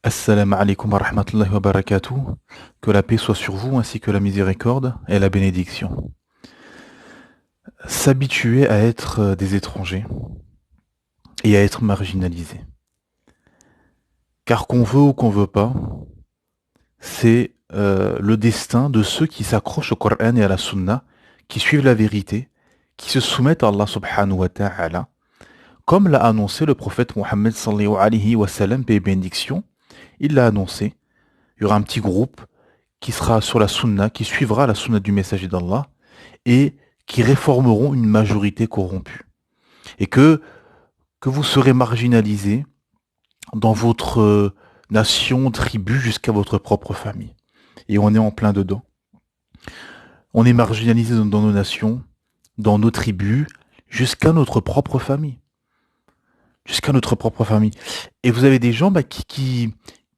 Assalamu alaikum wa rahmatullahi wa barakatuh. Que la paix soit sur vous ainsi que la miséricorde et la bénédiction. S'habituer à être des étrangers et à être marginalisés. Car qu'on veut ou qu'on veut pas, c'est le destin de ceux qui s'accrochent au Coran et à la Sunna, qui suivent la vérité, qui se soumettent à Allah subhanahu wa ta'ala, comme l'a annoncé le prophète Mohammed sallallahu alayhi wa sallam, paix et bénédiction. Il l'a annoncé. Il y aura un petit groupe qui sera sur la sunna, qui suivra la sunna du messager d'Allah et qui réformeront une majorité corrompue. Et que vous serez marginalisés dans votre nation, tribu, jusqu'à votre propre famille. Et on est en plein dedans. On est marginalisés dans nos nations, dans nos tribus, jusqu'à notre propre famille. Jusqu'à notre propre famille. Et vous avez des gens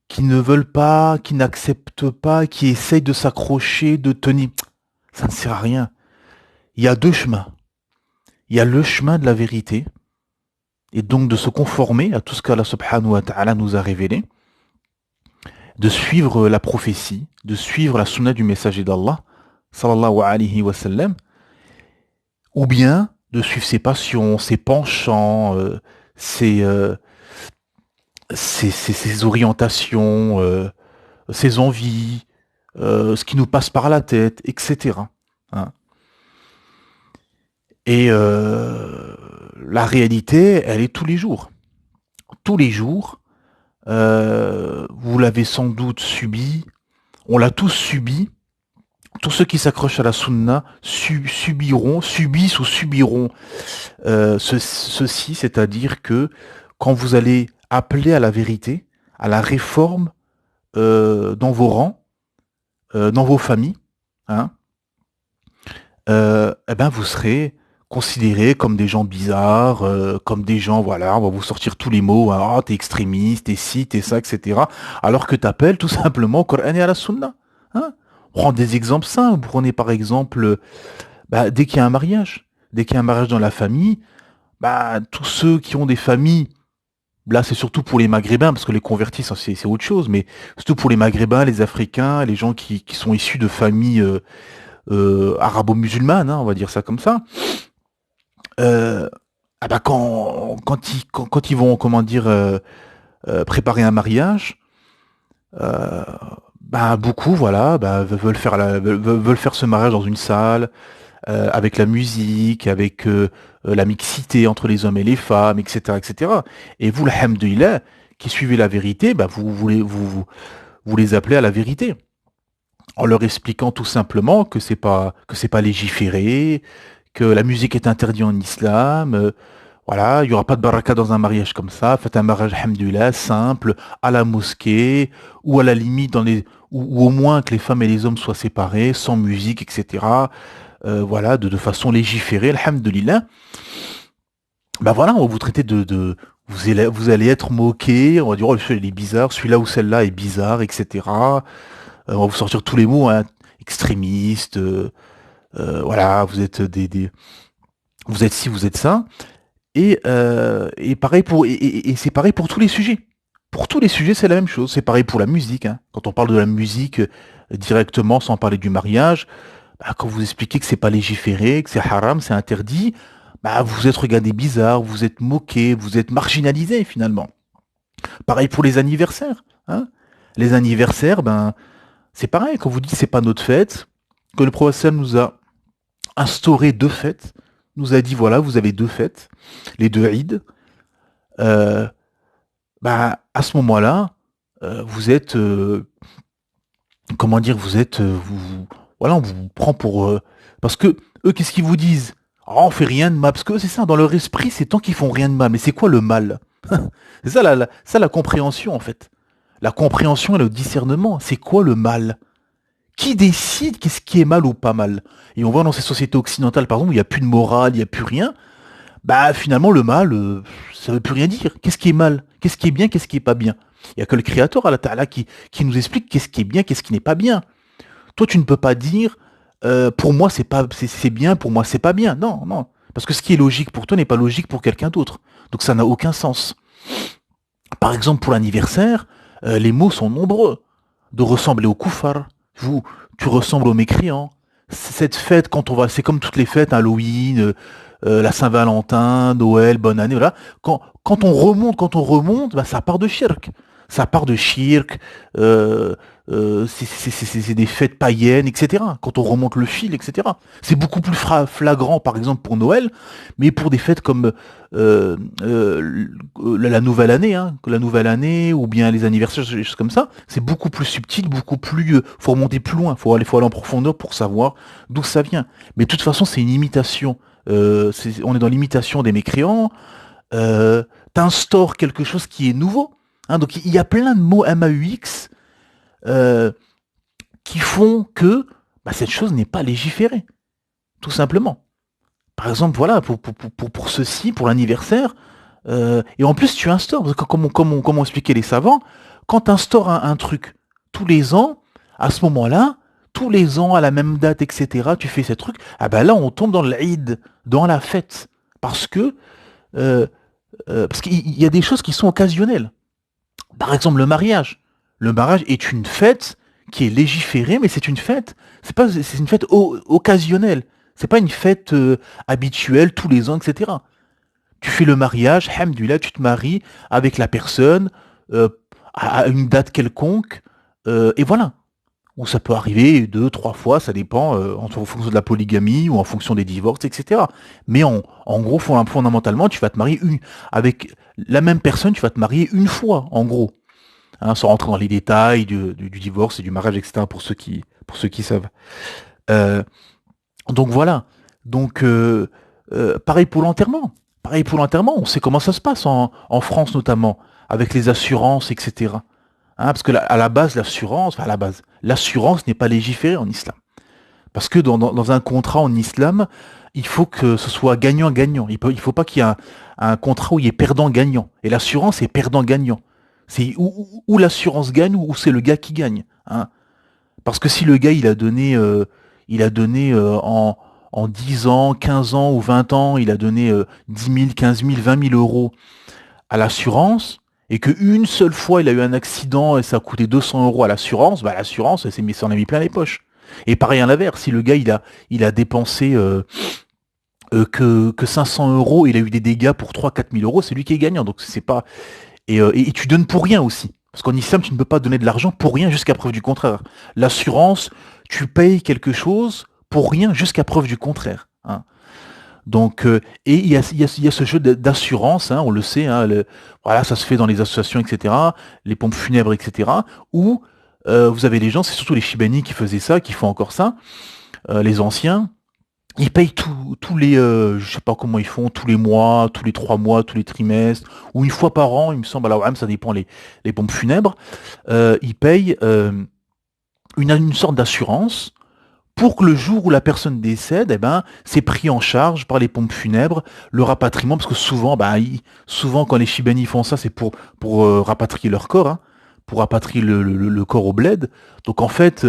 qui ne veulent pas, qui n'acceptent pas, qui essayent de s'accrocher, de tenir. Ça ne sert à rien. Il y a deux chemins. Il y a le chemin de la vérité, et donc de se conformer à tout ce qu'Allah subhanahu wa ta'ala nous a révélé, de suivre la prophétie, de suivre la sunna du messager d'Allah, sallallahu alayhi wa sallam, ou bien de suivre ses passions, ses penchants, ses orientations, ses envies, ce qui nous passe par la tête, etc. Hein. Et la réalité, elle est tous les jours. Tous les jours, vous l'avez sans doute subi, on l'a tous subi. Tous ceux qui s'accrochent à la sunna subissent ou subiront ceci, c'est-à-dire que quand vous allez appeler à la vérité, à la réforme dans vos rangs, dans vos familles, hein, eh ben vous serez considérés comme des gens bizarres, comme des gens, voilà, on va vous sortir tous les mots, hein, ah, t'es extrémiste, t'es ci, t'es ça, etc. Alors que t'appelles tout simplement au Coran et à la Sunna. Hein. Prends des exemples simples. Prenez par exemple, dès qu'il y a un mariage, dans la famille, tous ceux qui ont des familles, là c'est surtout pour les Maghrébins, parce que les convertis c'est autre chose, mais surtout pour les Maghrébins, les Africains, les gens qui sont issus de familles arabo-musulmanes, hein, on va dire ça comme ça. Quand ils vont, comment dire, préparer un mariage, euh, beaucoup, voilà, veulent faire ce mariage dans une salle, avec la musique, avec la mixité entre les hommes et les femmes, etc., etc. Et vous, alhamdoulilah, qui suivez la vérité, vous les appelez à la vérité, en leur expliquant tout simplement que c'est pas légiféré, que la musique est interdite en islam, voilà, il y aura pas de baraka dans un mariage comme ça, faites un mariage alhamdoulilah simple à la mosquée ou à la limite ou au moins que les femmes et les hommes soient séparés sans musique, etc. Voilà, de façon légiférée, alhamdoulilah. Voilà, on va vous traiter vous allez être moqué, on va dire, oh, celui-là il est bizarre, celui-là ou celle-là est bizarre, etc. On va vous sortir tous les mots, hein, extrémistes, voilà, vous êtes vous êtes ci, vous êtes ça. Et pareil et c'est pareil pour tous les sujets. Pour tous les sujets, c'est la même chose. C'est pareil pour la musique. Hein. Quand on parle de la musique directement, sans parler du mariage, quand vous expliquez que c'est pas légiféré, que c'est haram, c'est interdit, vous êtes regardé bizarre, vous êtes moqué, vous êtes marginalisé finalement. Pareil pour les anniversaires. Hein. Les anniversaires, c'est pareil. Quand vous dites que c'est pas notre fête, que le prophète nous a instauré deux fêtes, nous a dit voilà, vous avez deux fêtes, les deux Eid. À ce moment-là, vous êtes, comment dire, voilà, on vous prend pour, parce que eux, qu'est-ce qu'ils vous disent? Oh, on fait rien de mal, parce que c'est ça, dans leur esprit, c'est tant qu'ils font rien de mal. Mais c'est quoi le mal? C'est ça la compréhension en fait. La compréhension et le discernement, c'est quoi le mal? Qui décide qu'est-ce qui est mal ou pas mal? Et on voit dans ces sociétés occidentales, par exemple, où il n'y a plus de morale, il n'y a plus rien, finalement, le mal, ça veut plus rien dire. Qu'est-ce qui est mal? Qu'est-ce qui est bien? Qu'est-ce qui est pas bien? Il y a que le Créateur, Allah Ta'ala, qui nous explique qu'est-ce qui est bien, qu'est-ce qui n'est pas bien. Toi, tu ne peux pas dire, pour moi, c'est bien, pour moi, c'est pas bien. Non, non. Parce que ce qui est logique pour toi n'est pas logique pour quelqu'un d'autre. Donc ça n'a aucun sens. Par exemple, pour l'anniversaire, Les mots sont nombreux. De ressembler au koufar, vous, tu ressembles aux mécréants. Cette fête, quand on va, c'est comme toutes les fêtes, Halloween, la Saint-Valentin, Noël, bonne année, voilà. Quand on remonte, bah, ça part de shirk. Ça part de shirk, c'est des fêtes païennes, etc. Quand on remonte le fil, etc. C'est beaucoup plus flagrant, par exemple, pour Noël, mais pour des fêtes comme la nouvelle année, hein, la nouvelle année, ou bien les anniversaires, des choses comme ça, c'est beaucoup plus subtil, beaucoup plus, faut remonter plus loin, faut aller en profondeur pour savoir d'où ça vient. Mais de toute façon, c'est une imitation. On est dans l'imitation des mécréants. T'instaures quelque chose qui est nouveau. Hein, donc il y a plein de mots MAUX euh, qui font que bah, cette chose n'est pas légiférée, tout simplement. Par exemple, voilà, pour ceci, pour l'anniversaire, et en plus tu instaures, parce que comme ont expliqué les savants, quand tu instaures un truc tous les ans, à ce moment-là, tous les ans, à la même date, etc., tu fais ces trucs, ah ben là on tombe dans l'Aïd, dans la fête. Parce que euh, parce qu'il y a des choses qui sont occasionnelles. Par exemple, le mariage. Le mariage est une fête qui est légiférée, mais c'est une fête. C'est une fête occasionnelle. C'est pas une fête habituelle tous les ans, etc. Tu fais le mariage, hamdoulilah, tu te maries avec la personne euh, à une date quelconque, et voilà. Ou ça peut arriver deux, trois fois, ça dépend en fonction de la polygamie ou en fonction des divorces, etc. Mais en gros, fondamentalement, tu vas te marier avec la même personne, tu vas te marier une fois, en gros. Hein, sans rentrer dans les détails du divorce et du mariage, etc. Pour ceux qui savent. Euh, donc voilà. Donc pareil pour l'enterrement. Pareil pour l'enterrement. On sait comment ça se passe en France notamment, avec les assurances, etc. Hein, parce que à la base, l'assurance n'est pas légiférée en islam. Parce que dans un contrat en islam, il faut que ce soit gagnant-gagnant. Il faut pas qu'il y ait un contrat où il y ait perdant-gagnant. Et l'assurance est perdant-gagnant. C'est où l'assurance gagne ou c'est le gars qui gagne. Hein. Parce que si le gars il a donné en 10 ans, 15 ans ou 20 ans, il a donné 10 000, 15 000, 20 000 euros à l'assurance, et qu'une seule fois il a eu un accident et ça a coûté 200 euros à l'assurance, bah l'assurance s'en a mis plein les poches. Et pareil à l'inverse, si le gars il a dépensé que 500 euros, il a eu des dégâts pour 3 4 000 euros, c'est lui qui est gagnant. Donc c'est pas et tu donnes pour rien aussi. Parce qu'en islam, tu ne peux pas donner de l'argent pour rien jusqu'à preuve du contraire. L'assurance, tu payes quelque chose pour rien jusqu'à preuve du contraire. Hein. Donc, et il y a ce jeu d'assurance, hein, on le sait, hein, voilà, ça se fait dans les associations, etc., les pompes funèbres, etc., où vous avez les gens, c'est surtout les Chibani qui faisaient ça, qui font encore ça, les anciens, ils payent tous les, je sais pas comment ils font, tous les mois, tous les 3 mois, tous les trimestres, ou une fois par an, il me semble, alors même ça dépend les pompes funèbres, ils payent une sorte d'assurance pour que le jour où la personne décède, eh ben, c'est pris en charge par les pompes funèbres, le rapatriement, parce que souvent, bah, souvent quand les Chibani font ça, c'est pour rapatrier leur corps, hein, pour rapatrier le corps au bled. Donc en fait,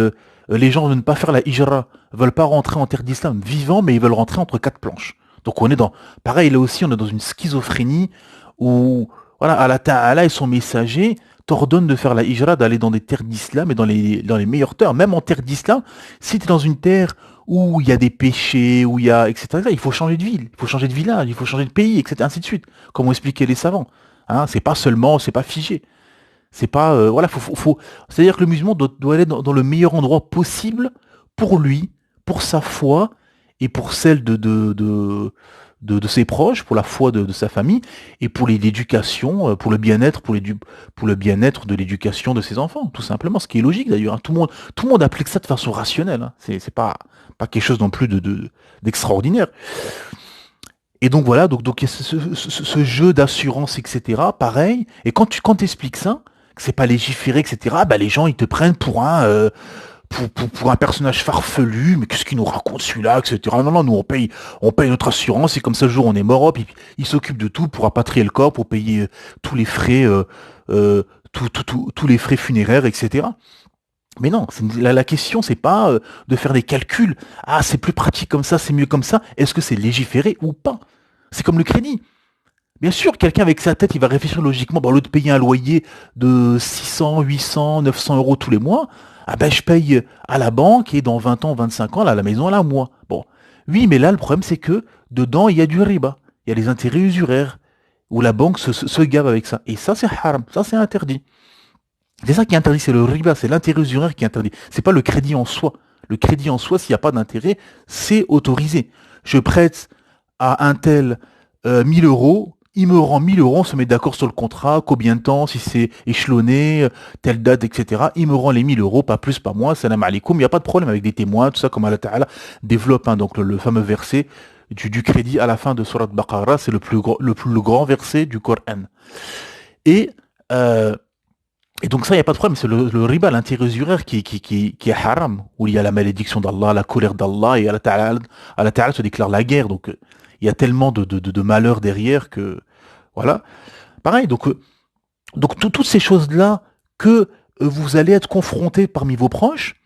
les gens ne veulent pas faire la hijra, veulent pas rentrer en terre d'islam vivant, mais ils veulent rentrer entre quatre planches. Donc on est pareil là aussi, on est dans une schizophrénie où, voilà, Allah Ta'ala et son messager t'ordonnent de faire la hijra, d'aller dans des terres d'islam et dans les meilleures terres, même en terre d'islam, si tu es dans une terre où il y a des péchés, où il y a, etc., il faut changer de ville, il faut changer de village, il faut changer de pays, etc., ainsi de suite, comme ont expliqué les savants. Hein, c'est pas figé. C'est pas, voilà, c'est-à-dire que le musulman doit aller dans le meilleur endroit possible pour lui, pour sa foi et pour celle de ses proches, pour la foi de sa famille et pour l'éducation, pour le bien-être, pour le bien-être de l'éducation de ses enfants, tout simplement. Ce qui est logique d'ailleurs. Hein. Tout le monde applique ça de façon rationnelle. Hein. C'est pas quelque chose non plus d'extraordinaire. Et donc voilà, donc il y a ce jeu d'assurance, etc. Pareil. Et quand t'expliques ça, que c'est pas légiféré, etc. Bah les gens ils te prennent pour pour un personnage farfelu. Mais qu'est-ce qu'il nous raconte celui-là, etc. Non, non, nous on paye notre assurance et comme ça le jour on est mort, hop, il s'occupe de tout pour rapatrier le corps, pour payer tous les frais, tous les frais funéraires, etc. Mais non, la question c'est pas de faire des calculs. Ah, c'est plus pratique comme ça, c'est mieux comme ça. Est-ce que c'est légiféré ou pas? C'est comme le crédit. Bien sûr, quelqu'un avec sa tête, il va réfléchir logiquement. Bon, au lieu de payer un loyer de 600, 800, 900 euros tous les mois, ah ben je paye à la banque et dans 20 ans, 25 ans, là, la maison, elle a moi. Bon, oui, mais là, le problème, c'est que dedans, il y a du riba. Il y a les intérêts usuraires où la banque se gave avec ça. Et ça, c'est haram. Ça, c'est interdit. C'est ça qui est interdit, c'est le riba, c'est l'intérêt usuraire qui est interdit. C'est pas le crédit en soi. Le crédit en soi, s'il n'y a pas d'intérêt, c'est autorisé. Je prête à un tel 1000 euros, il me rend 1000 euros, on se met d'accord sur le contrat, combien de temps, si c'est échelonné, telle date, etc. Il me rend les 1000 euros, pas plus, pas moins, salam alaikum, il n'y a pas de problème avec des témoins, tout ça, comme Allah Ta'ala développe, hein, donc le fameux verset du crédit à la fin de Surat Baqarah, c'est le grand verset du Coran. Et, euh, et donc ça, il n'y a pas de problème, c'est le riba, l'intérêt usuraire qui est haram, où il y a la malédiction d'Allah, la colère d'Allah, et Allah Ta'ala se déclare la guerre, donc il y a tellement de malheurs derrière que, voilà. Pareil, donc toutes ces choses-là que vous allez être confrontés parmi vos proches,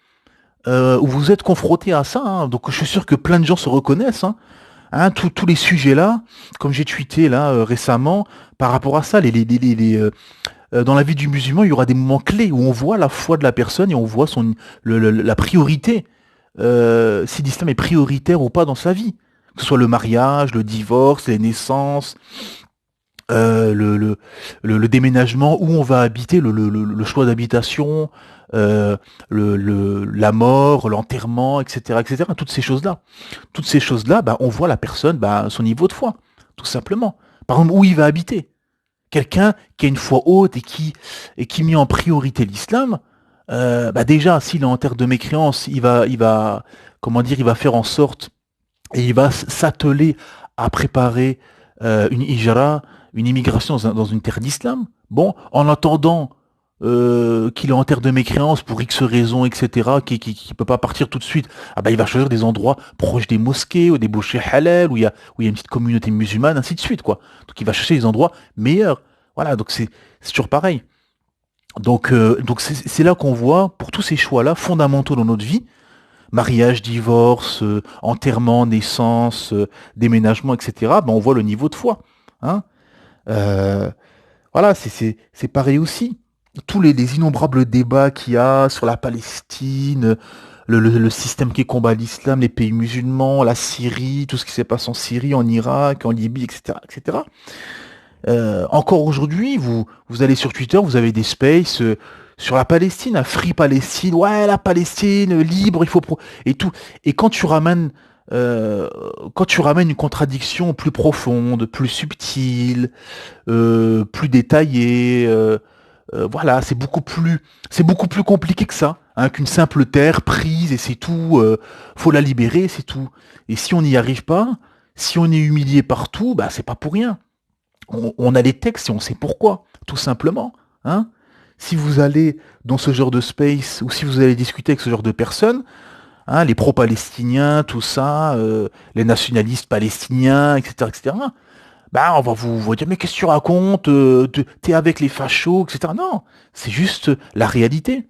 où vous êtes confrontés à ça, hein. Donc je suis sûr que plein de gens se reconnaissent, hein. Tous les sujets-là, comme j'ai tweeté là récemment, par rapport à ça, dans la vie du musulman, il y aura des moments clés où on voit la foi de la personne et on voit la priorité, si l'islam est prioritaire ou pas dans sa vie. Que ce soit le mariage, le divorce, les naissances, euh, le, le, le déménagement, où on va habiter, le choix d'habitation, la mort, l'enterrement, etc., etc. Toutes ces choses-là. Toutes ces choses-là, bah, on voit la personne, bah, son niveau de foi, tout simplement. Par exemple, où il va habiter. Quelqu'un qui a une foi haute et qui met en priorité l'islam, bah déjà, s'il est en terre de mécréance, comment dire, il va faire en sorte et il va s'atteler à préparer une hijra, une immigration dans une terre d'islam. Bon, en attendant qu'il est en terre de mécréance pour X raisons, etc., qui peut pas partir tout de suite, ah bah, il va choisir des endroits proches des mosquées ou des bouchers halal où il y a une petite communauté musulmane, ainsi de suite, quoi. Donc il va chercher des endroits meilleurs. Voilà, donc c'est toujours pareil. Donc c'est là qu'on voit, pour tous ces choix-là, fondamentaux dans notre vie, mariage, divorce, enterrement, naissance, déménagement, etc., ben on voit le niveau de foi. Hein. Euh, voilà, c'est pareil aussi. Tous les innombrables débats qu'il y a sur la Palestine, le système qui combat l'islam, les pays musulmans, la Syrie, tout ce qui se passe en Syrie, en Irak, en Libye, etc., etc. Encore aujourd'hui, vous allez sur Twitter, vous avez des spaces sur la Palestine, à Free Palestine, ouais, la Palestine libre, et tout. Et quand tu ramènes une contradiction plus profonde, plus subtile, plus détaillée, voilà, c'est beaucoup plus compliqué que ça, hein, qu'une simple terre prise et c'est tout. Faut la libérer, c'est tout. Et si on n'y arrive pas, si on est humilié partout, bah c'est pas pour rien. On a les textes et on sait pourquoi, tout simplement. Hein. Si vous allez dans ce genre de space ou si vous allez discuter avec ce genre de personnes, hein, les pro-palestiniens, tout ça, les nationalistes palestiniens, etc., etc., bah, on va vous dire, mais qu'est-ce que tu racontes, t'es avec les fachos, etc. Non, c'est juste la réalité.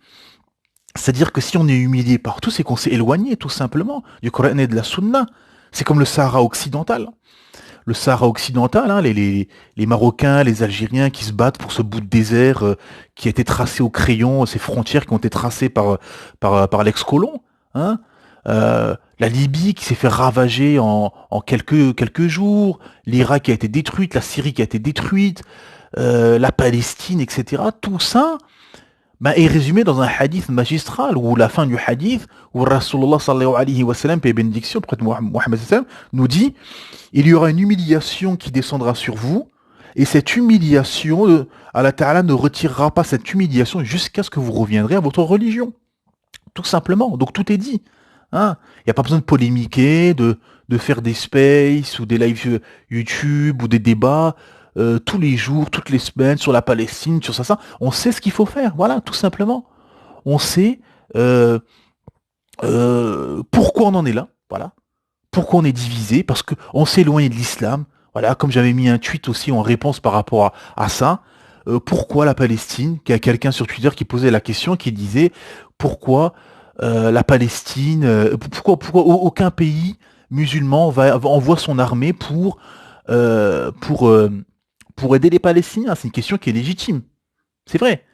C'est-à-dire que si on est humilié partout, c'est qu'on s'est éloigné, tout simplement, du Coran et de la Sunna. C'est comme le Sahara occidental. Le Sahara occidental, hein, les Marocains, les Algériens qui se battent pour ce bout de désert qui a été tracé au crayon, ces frontières qui ont été tracées par l'ex-colon. Hein. La Libye qui s'est fait ravager en quelques jours, l'Irak qui a été détruite, la Syrie qui a été détruite, la Palestine, etc. Tout ça bah, est résumé dans un hadith magistral, où la fin du hadith, où Rasulullah sallallahu alayhi wa sallam, paix et bénédiction, prophète Mohammed sallam, nous dit, il y aura une humiliation qui descendra sur vous, et cette humiliation, Allah Ta'ala ne retirera pas cette humiliation jusqu'à ce que vous reviendrez à votre religion. Tout simplement. Donc tout est dit. Hein. Il n'y a pas besoin de polémiquer, de faire des spaces ou des lives YouTube ou des débats tous les jours, toutes les semaines sur la Palestine, sur ça. On sait ce qu'il faut faire. Voilà, tout simplement. On sait pourquoi on en est là. Voilà. Pourquoi on est divisé. Parce qu'on s'est éloigné de l'islam. Voilà, comme j'avais mis un tweet aussi en réponse par rapport à ça. Pourquoi la Palestine? Qu'il y a quelqu'un sur Twitter qui posait la question, qui disait pourquoi la Palestine, pourquoi aucun pays musulman envoie son armée pour pour aider les Palestiniens. C'est une question qui est légitime. C'est vrai.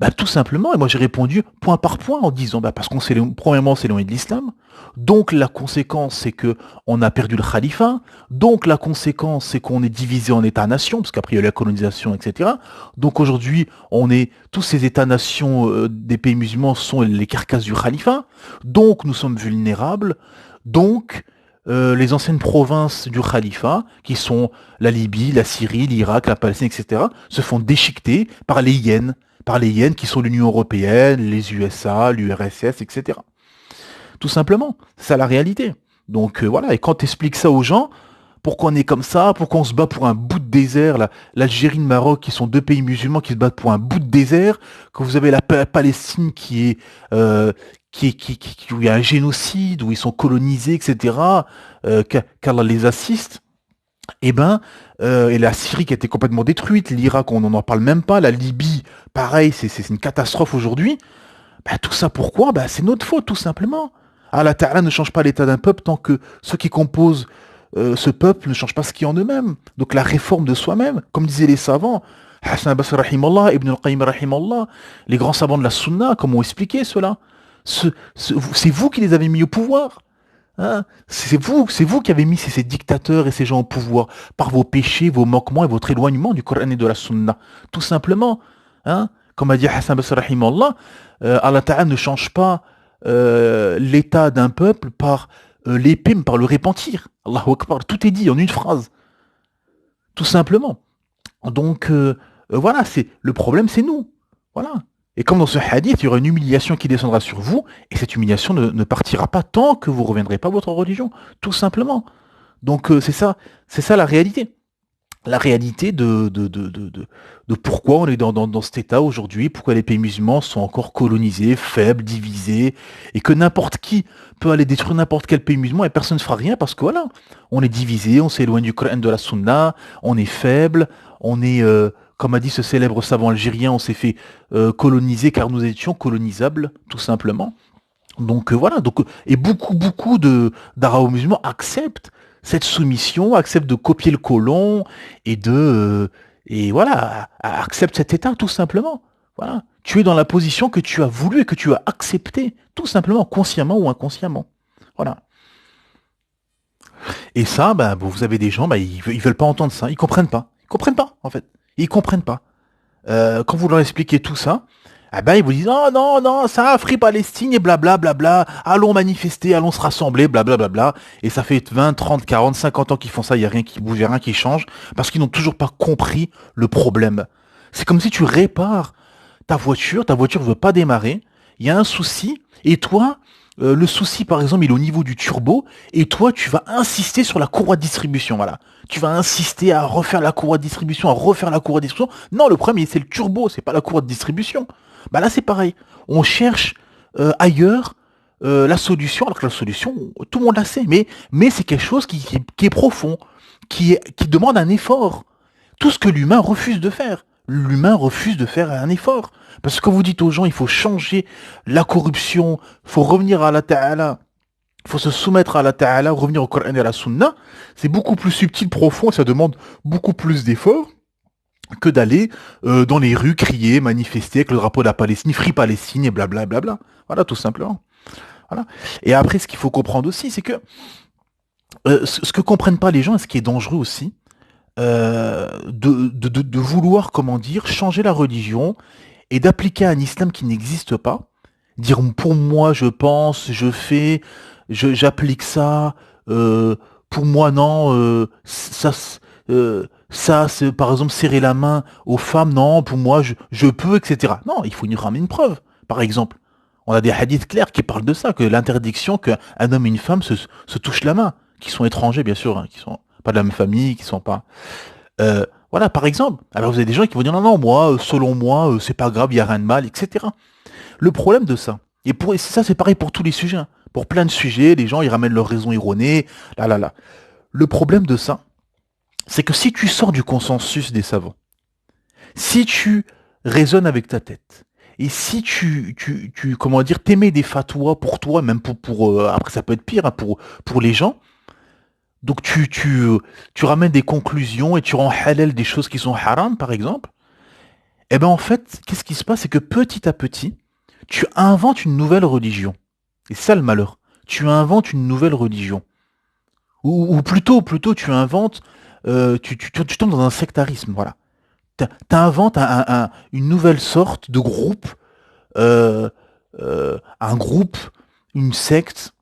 Bah, tout simplement, et moi j'ai répondu point par point en disant bah, parce qu'on s'est premièrement c'est loin de l'islam, donc la conséquence c'est que on a perdu le khalifa, donc la conséquence c'est qu'on est divisé en États-nations, parce qu'après il y a eu la colonisation, etc. Donc aujourd'hui, on est tous ces États-nations des pays musulmans sont les carcasses du khalifa, donc nous sommes vulnérables, donc les anciennes provinces du khalifa, qui sont la Libye, la Syrie, l'Irak, la Palestine, etc., se font déchiqueter par les yens qui sont l'Union européenne, les USA, l'URSS, etc. Tout simplement, c'est ça la réalité. Donc voilà, et quand tu expliques ça aux gens, pourquoi on est comme ça, pourquoi on se bat pour un bout de désert, l'Algérie et le Maroc qui sont deux pays musulmans qui se battent pour un bout de désert, que vous avez la Palestine où il y a un génocide, où ils sont colonisés, etc., qu'Allah les assiste, eh ben, et la Syrie qui a été complètement détruite, l'Irak, on n'en parle même pas, la Libye, pareil, c'est une catastrophe aujourd'hui. Bah, tout ça pourquoi? Bah, c'est notre faute, tout simplement. Allah Ta'ala ne change pas l'état d'un peuple tant que ceux qui composent ce peuple ne changent pas ce qui est en eux-mêmes. Donc la réforme de soi-même, comme disaient les savants, Hassan al-Basri rahimallah, Ibn al-Qayyim rahimallah, les grands savants de la Sunna, comme ont expliqué cela. C'est vous qui les avez mis au pouvoir. Hein, c'est vous qui avez mis ces dictateurs et ces gens au pouvoir par vos péchés, vos manquements et votre éloignement du Coran et de la Sunna. Tout simplement. Hein, comme a dit Hassan Basri rahimahullah, Allah Ta'ala ne change pas l'état d'un peuple par l'épime, par le repentir. Allahu Akbar. Tout est dit en une phrase. Tout simplement. Donc voilà, le problème, c'est nous. Voilà. Et comme dans ce hadith, il y aura une humiliation qui descendra sur vous, et cette humiliation ne partira pas tant que vous ne reviendrez pas à votre religion, tout simplement. Donc c'est ça la réalité. La réalité de pourquoi on est dans cet état aujourd'hui, pourquoi les pays musulmans sont encore colonisés, faibles, divisés, et que n'importe qui peut aller détruire n'importe quel pays musulman et personne ne fera rien parce que voilà, on est divisé, on s'éloigne du Coran de la Sunna, on est faible, on est, comme a dit ce célèbre savant algérien, on s'est fait coloniser car nous étions colonisables, tout simplement. Donc voilà, et beaucoup d'arabo-musulmans acceptent cette soumission, acceptent de copier le colon et voilà, acceptent cet état tout simplement. Voilà, tu es dans la position que tu as voulu et que tu as accepté, tout simplement, consciemment ou inconsciemment. Voilà. Et ça, bah, vous avez des gens, bah, ils veulent pas entendre ça, ils comprennent pas. Ils comprennent pas, en fait. Ils comprennent pas. Quand vous leur expliquez tout ça, ah ben ils vous disent non, non, non, ça, Free Palestine et blablabla, bla, bla, allons manifester, allons se rassembler, blablabla. Bla, bla, et ça fait 20, 30, 40, 50 ans qu'ils font ça, il n'y a rien qui bouge, il n'y a rien qui change, parce qu'ils n'ont toujours pas compris le problème. C'est comme si tu répares ta voiture veut pas démarrer, il y a un souci, et toi, le souci par exemple il est au niveau du turbo, et toi tu vas insister sur la courroie de distribution, voilà. Tu vas insister à refaire la courroie de distribution, à refaire la courroie de distribution. Non, le problème c'est le turbo, c'est pas la courroie de distribution. Bah là c'est pareil, on cherche ailleurs la solution, alors que la solution, tout le monde la sait, mais c'est quelque chose qui est profond, qui demande un effort. Tout ce que l'humain refuse de faire. L'humain refuse de faire un effort. Parce que quand vous dites aux gens, il faut changer la corruption, il faut revenir à la Ta'ala, il faut se soumettre à la Ta'ala, revenir au Coran et à la Sunna, c'est beaucoup plus subtil, profond, et ça demande beaucoup plus d'efforts que d'aller dans les rues crier, manifester avec le drapeau de la Palestine, Free Palestine et blablabla. Bla bla. Voilà, tout simplement. Voilà. Et après, ce qu'il faut comprendre aussi, c'est que ce que comprennent pas les gens, et ce qui est dangereux aussi, de vouloir, comment dire, changer la religion et d'appliquer un islam qui n'existe pas. Dire pour moi, je pense, je fais, j'applique ça. Pour moi, non. Ça, c'est par exemple serrer la main aux femmes. Non, pour moi, je peux, etc. Non, il faut nous ramener une preuve. Par exemple, on a des hadiths clairs qui parlent de ça, que l'interdiction qu'un homme et une femme se touchent la main, qui sont étrangers, bien sûr, hein, qui sont pas de la même famille, qui sont pas. Voilà, par exemple. Alors vous avez des gens qui vont dire non, non, moi, selon moi, c'est pas grave, il y a rien de mal, etc. Le problème de ça, et ça c'est pareil pour tous les sujets, hein. Pour plein de sujets, les gens ils ramènent leurs raisons erronées, là là là. Le problème de ça, c'est que si tu sors du consensus des savants, si tu raisonnes avec ta tête, et si comment dire, t'émets des fatwas pour toi, même après ça peut être pire, hein, pour les gens, Donc tu ramènes des conclusions et tu rends halal des choses qui sont haram, par exemple. Eh ben en fait, qu'est-ce qui se passe? C'est que petit à petit, tu inventes une nouvelle religion. Et c'est ça le malheur. Tu inventes une nouvelle religion. Ou plutôt, tu inventes, tu tombes dans un sectarisme, voilà. T'inventes une nouvelle sorte de groupe, euh, un groupe, une secte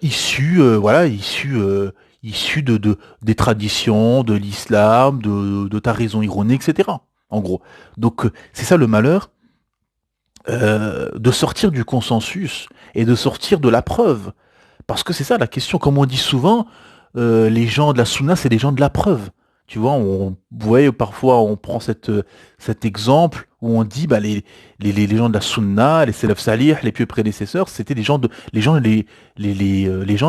issu des traditions, de l'islam, de ta raison erronée, etc. En gros. Donc c'est ça le malheur, de sortir du consensus et de sortir de la preuve. Parce que c'est ça la question. Comme on dit souvent, les gens de la sunna, c'est les gens de la preuve. Tu vois, vous voyez, parfois on prend cet exemple où on dit bah, les gens de la sunna, les salaf salih, les pieux prédécesseurs, c'était les gens de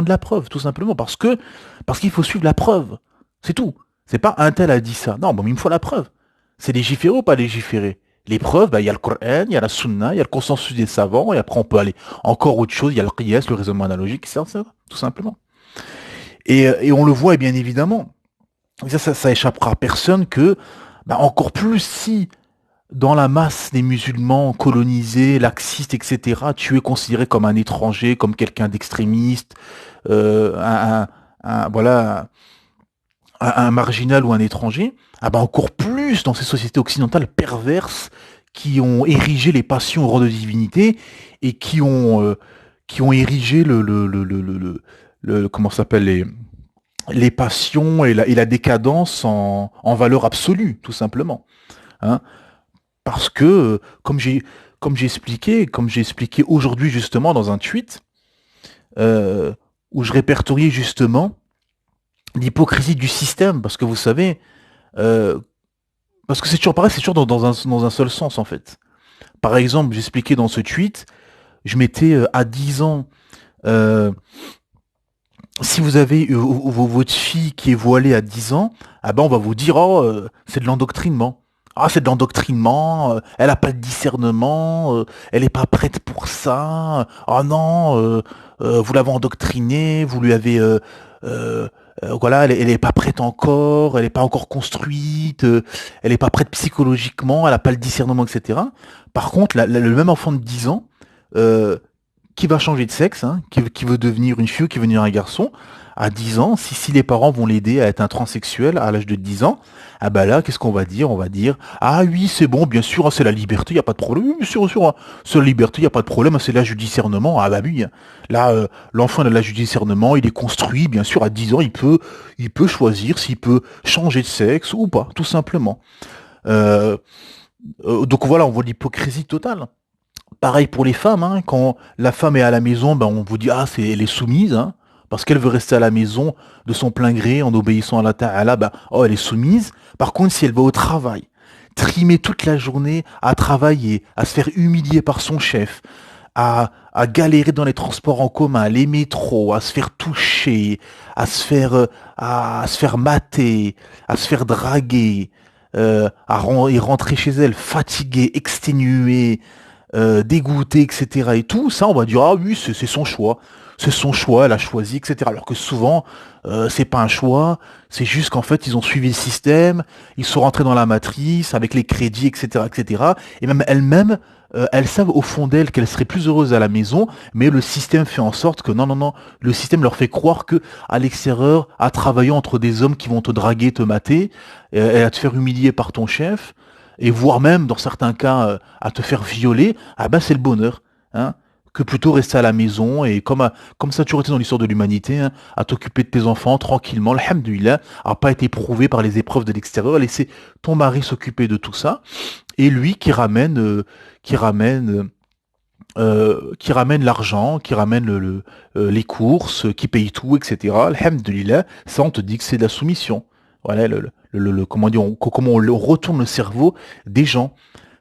la preuve, tout simplement. Parce qu'il faut suivre la preuve. C'est tout. C'est pas un tel a dit ça. Non, bon, mais il me faut la preuve. C'est légiférer ou pas légiférer? Les preuves, bah, il y a le Coran, il y a la Sunna, il y a le consensus des savants, et après on peut aller encore autre chose, il y a le qiyas, le raisonnement analogique, ça, tout simplement. Et on le voit, et bien évidemment, et ça échappera à personne que, bah, encore plus si, dans la masse des musulmans colonisés, laxistes, etc., tu es considéré comme un étranger, comme quelqu'un d'extrémiste, voilà, un marginal ou un étranger, ah bah encore plus dans ces sociétés occidentales perverses qui ont érigé les passions au rang de divinité et qui ont érigé comment ça s'appelle les passions et la décadence en valeur absolue, tout simplement. Hein. Parce que, comme j'ai expliqué aujourd'hui justement dans un tweet, euh, où je répertoriais justement l'hypocrisie du système, parce que vous savez, euh, parce que c'est toujours pareil, c'est toujours dans un seul sens en fait. Par exemple, j'expliquais dans ce tweet, je mettais à 10 ans, euh, si vous avez votre fille qui est voilée à 10 ans, ah ben on va vous dire, oh, c'est de l'endoctrinement. Ah, c'est de l'endoctrinement, elle a pas de discernement, elle est pas prête pour ça. Oh non, vous l'avez endoctrinée, vous lui avez, voilà, elle est pas prête encore, elle est pas encore construite, elle est pas prête psychologiquement, elle a pas le discernement, etc. Par contre, le même enfant de 10 ans, euh, qui va changer de sexe, hein, qui veut devenir une fille ou qui veut devenir un garçon, à 10 ans, si les parents vont l'aider à être un transsexuel à l'âge de 10 ans, ah bah là, qu'est-ce qu'on va dire? On va dire, ah oui, c'est bon, bien sûr, ah, c'est la liberté, il n'y a pas de problème. Oui, bien sûr, bien sûr, hein, c'est la liberté, il n'y a pas de problème, ah, c'est l'âge du discernement. Ah bah oui, hein. Là, l'enfant a l'âge du discernement, il est construit, bien sûr, à 10 ans, il peut choisir s'il peut changer de sexe ou pas, tout simplement. Euh, donc voilà, on voit l'hypocrisie totale. Pareil pour les femmes, hein, quand la femme est à la maison, ben on vous dit ah elle est soumise, hein, parce qu'elle veut rester à la maison de son plein gré en obéissant à la ta'ala, ben oh elle est soumise. Par contre si elle va au travail, trimer toute la journée à travailler, à se faire humilier par son chef, à galérer dans les transports en commun, les métros, à se faire toucher, à se faire mater, à se faire draguer, et rentrer chez elle fatiguée, exténuée, dégoûté, etc. Et tout, ça, on va dire, ah oui, c'est son choix. C'est son choix, elle a choisi, etc. Alors que souvent, c'est pas un choix, c'est juste qu'en fait, ils ont suivi le système, ils sont rentrés dans la matrice avec les crédits, etc., etc. Et même elles-mêmes, elles savent au fond d'elles qu'elles seraient plus heureuses à la maison, mais le système fait en sorte que non, non, non, le système leur fait croire que à l'extérieur, à travailler entre des hommes qui vont te draguer, te mater, et à te faire humilier par ton chef, et voire même, dans certains cas, à te faire violer, ah ben c'est le bonheur, hein, que plutôt rester à la maison et comme ça a toujours été dans l'histoire de l'humanité, hein, à t'occuper de tes enfants tranquillement, alhamdoulilah, à pas être éprouvé par les épreuves de l'extérieur, à laisser ton mari s'occuper de tout ça, et lui qui ramène l'argent, qui ramène les courses, qui paye tout, etc. Alhamdulillah, ça on te dit que c'est de la soumission. Voilà, comment dire, comment on retourne le cerveau des gens.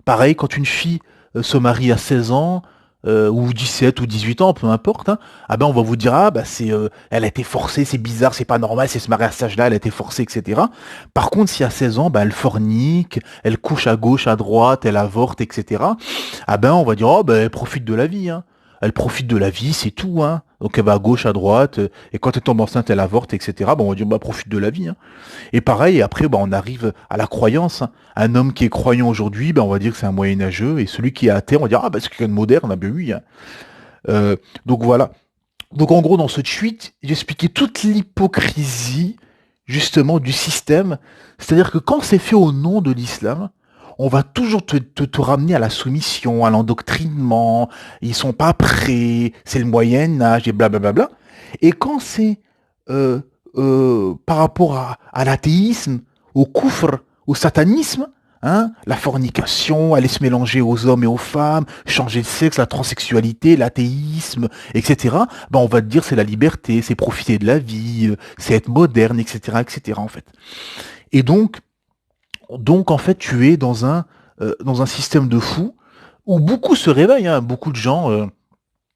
Pareil, quand une fille se marie à 16 ans, ou 17 ou 18 ans, peu importe, hein, ah ben on va vous dire, ah bah elle a été forcée, c'est bizarre, c'est pas normal, c'est se marier à cet âge-là, elle a été forcée, etc. Par contre, si à 16 ans, bah, elle fornique, elle couche à gauche, à droite, elle avorte, etc. Ah ben on va dire, oh ben elle profite de la vie, hein. Elle profite de la vie, c'est tout, hein. Donc elle va à gauche, à droite, et quand elle tombe enceinte, elle avorte, etc. Bon, on va dire, bah, profite de la vie, hein. Et pareil, après, bah, on arrive à la croyance, hein. Un homme qui est croyant aujourd'hui, bah, on va dire que c'est un moyenâgeux, et celui qui est athée, on va dire, ah, bah, c'est quelqu'un de moderne, ah, ben oui, hein. Euh, donc voilà. Donc en gros, dans ce tweet, j'expliquais toute l'hypocrisie, justement, du système. C'est-à-dire que quand c'est fait au nom de l'islam, on va toujours te ramener à la soumission, à l'endoctrinement, ils sont pas prêts, c'est le Moyen Âge, et blablabla. Et quand c'est euh, par rapport à l'athéisme, au koufr, au satanisme, hein, la fornication, aller se mélanger aux hommes et aux femmes, changer de sexe, la transsexualité, l'athéisme, etc. Ben on va te dire c'est la liberté, c'est profiter de la vie, c'est être moderne, etc., etc. En fait. Et donc en fait tu es dans un système de fous où beaucoup se réveillent, hein, beaucoup de gens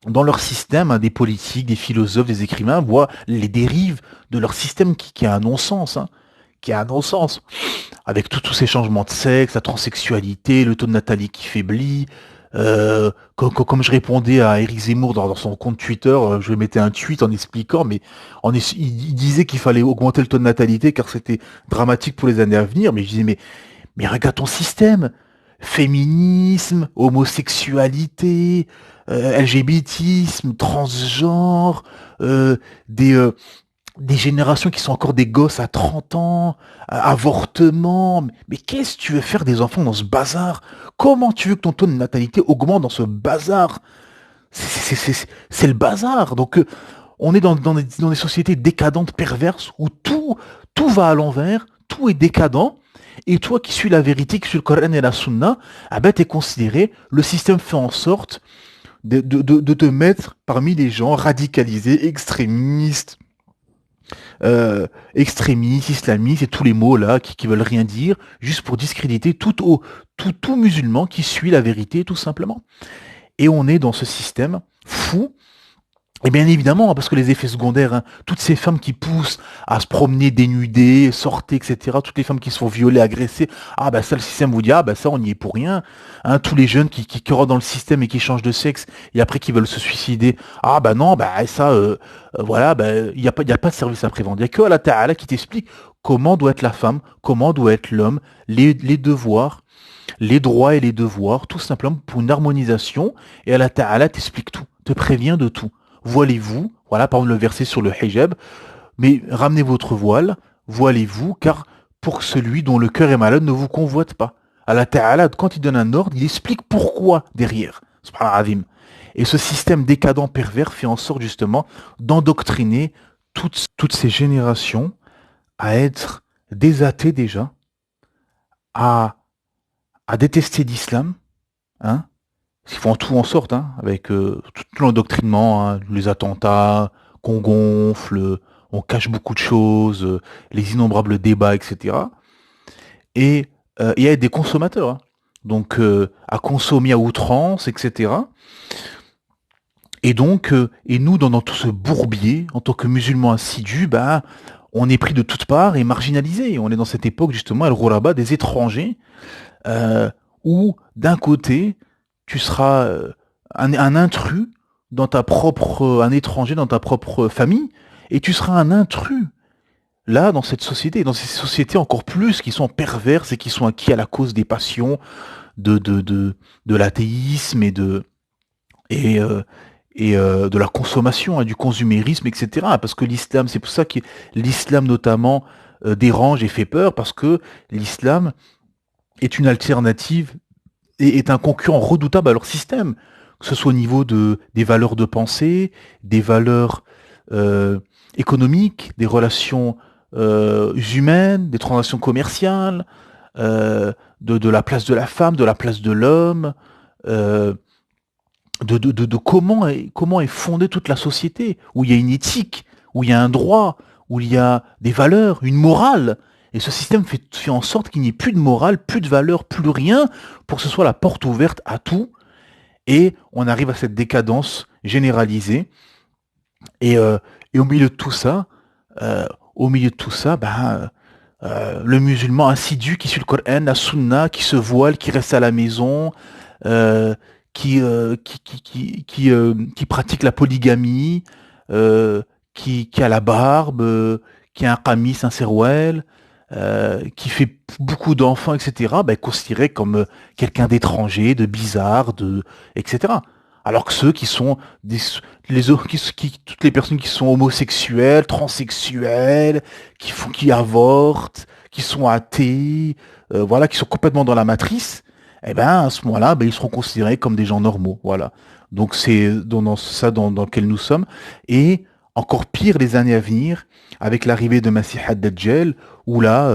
dans leur système, hein, des politiques, des philosophes, des écrivains voient les dérives de leur système qui a un non-sens, hein, qui a un non-sens avec tous ces changements de sexe, la transsexualité, le taux de natalité qui faiblit. Comme je répondais à Éric Zemmour dans son compte Twitter, je mettais un tweet en expliquant, mais il disait qu'il fallait augmenter le taux de natalité car c'était dramatique pour les années à venir. Mais je disais, mais regarde ton système. Féminisme, homosexualité, LGBTisme, transgenre, des, des générations qui sont encore des gosses à 30 ans, avortement. Mais qu'est-ce que tu veux faire des enfants dans ce bazar? Comment tu veux que ton taux de natalité augmente dans ce bazar? C'est le bazar. Donc, on est dans des sociétés décadentes, perverses, où tout va à l'envers, tout est décadent. Et toi qui suis la vérité, qui suis le Coran et la Sunna, ah ben t'es considéré, le système fait en sorte de te mettre parmi les gens radicalisés, extrémistes, islamistes et tous les mots là qui veulent rien dire, juste pour discréditer tout musulman qui suit la vérité tout simplement. Et on est dans ce système fou. Et bien évidemment, parce que les effets secondaires, hein, toutes ces femmes qui poussent à se promener dénudées, sortir, etc., toutes les femmes qui se font violer, agresser, ah ben ça le système vous dit, ah ben ça on y est pour rien. Hein, tous les jeunes qui rentrent dans le système et qui changent de sexe et après qui veulent se suicider, ah ben non, ben ça, voilà, ben y a pas de service après-vente. Il y a que Allah Ta'ala qui t'explique comment doit être la femme, comment doit être l'homme, les devoirs, les droits et les devoirs, tout simplement pour une harmonisation. Et Allah Ta'ala t'explique tout, te prévient de tout. Voilez-vous, voilà par exemple le verset sur le hijab, mais ramenez votre voile, voilez-vous, car pour celui dont le cœur est malade ne vous convoite pas. Allah Ta'ala, quand il donne un ordre, il explique pourquoi derrière. Subhanallah. Et ce système décadent pervers fait en sorte justement d'endoctriner toutes ces générations à être des athées déjà, à, à détester l'islam, hein, ils font tout en sorte, hein, avec tout l'endoctrinement, hein, les attentats, qu'on gonfle, on cache beaucoup de choses, les innombrables débats, etc. Et il y a des consommateurs, hein, donc à consommer à outrance, etc. Et donc, et nous, dans tout ce bourbier, en tant que musulmans assidus, bah, on est pris de toutes parts et marginalisés. On est dans cette époque, justement, al-Ghuraba, des étrangers, euh, où, d'un côté, tu seras un intrus dans ta propre, un étranger dans ta propre famille, et tu seras un intrus là dans cette société, dans ces sociétés encore plus qui sont perverses et qui sont acquis à la cause des passions, de l'athéisme et, euh, et de la consommation, hein, du consumérisme, etc. Parce que l'islam, c'est pour ça que l'islam notamment dérange et fait peur, parce que l'islam est une alternative et est un concurrent redoutable à leur système, que ce soit au niveau des valeurs de pensée, des valeurs euh, économiques, des relations humaines, des transactions commerciales, de la place de la femme, de la place de l'homme, euh, de comment est fondée toute la société, où il y a une éthique, où il y a un droit, où il y a des valeurs, une morale. Et ce système fait en sorte qu'il n'y ait plus de morale, plus de valeur, plus rien, pour que ce soit la porte ouverte à tout. Et on arrive à cette décadence généralisée. Et, euh, et au milieu de tout ça, le musulman assidu qui suit le Coran, la Sunna, qui se voile, qui reste à la maison, euh, qui pratique la polygamie, euh, qui a la barbe, qui a un qamis, un serouel, qui fait beaucoup d'enfants, etc., ben, considéré comme quelqu'un d'étranger, de bizarre, etc. Alors que ceux qui sont toutes les personnes qui sont homosexuelles, transsexuelles, qui avortent, qui sont athées, voilà, qui sont complètement dans la matrice, eh ben à ce moment-là, ben, ils seront considérés comme des gens normaux, voilà. Donc c'est dans ça dans lequel nous sommes. Et encore pire les années à venir, avec l'arrivée de Masih ad-Dajjal, où là,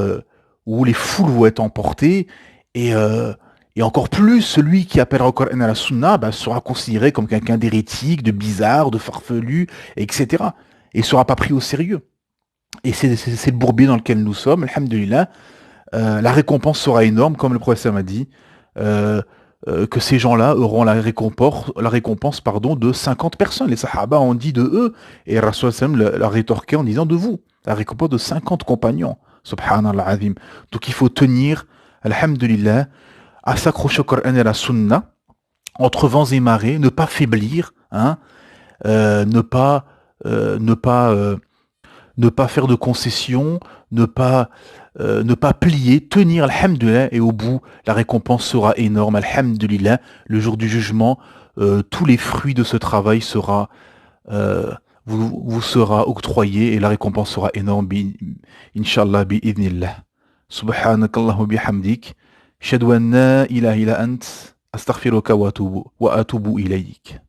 où les foules vont être emportées, et, euh, et encore plus, celui qui appellera au Coran et à la Sunna bah, sera considéré comme quelqu'un d'hérétique, de bizarre, de farfelu, etc. Et sera pas pris au sérieux. Et c'est le bourbier dans lequel nous sommes, alhamdulillah. La récompense sera énorme, comme le professeur m'a dit, euh, que ces gens-là auront la récompense pardon, de 50 personnes. Les Sahaba ont dit de eux, et Rasul sallam l'a rétorqué en disant de vous. La récompense de 50 compagnons. Subhanallah azim. Donc il faut tenir, alhamdulillah, à s'accrocher au Coran et à la Sunna, entre vents et marées, ne pas faiblir, hein, ne pas, ne pas ne pas faire de concessions, ne pas plier, tenir, alhamdulillah, et au bout, la récompense sera énorme, alhamdulillah. Le jour du jugement, tous les fruits de ce travail euh, vous sera octroyé et la récompense sera énorme, inshallah, bi'idhnillah. Subhanakallahu bihamdik. Shadu an la ilaha illa ant. Astaghfiruka wa atubu ilayk.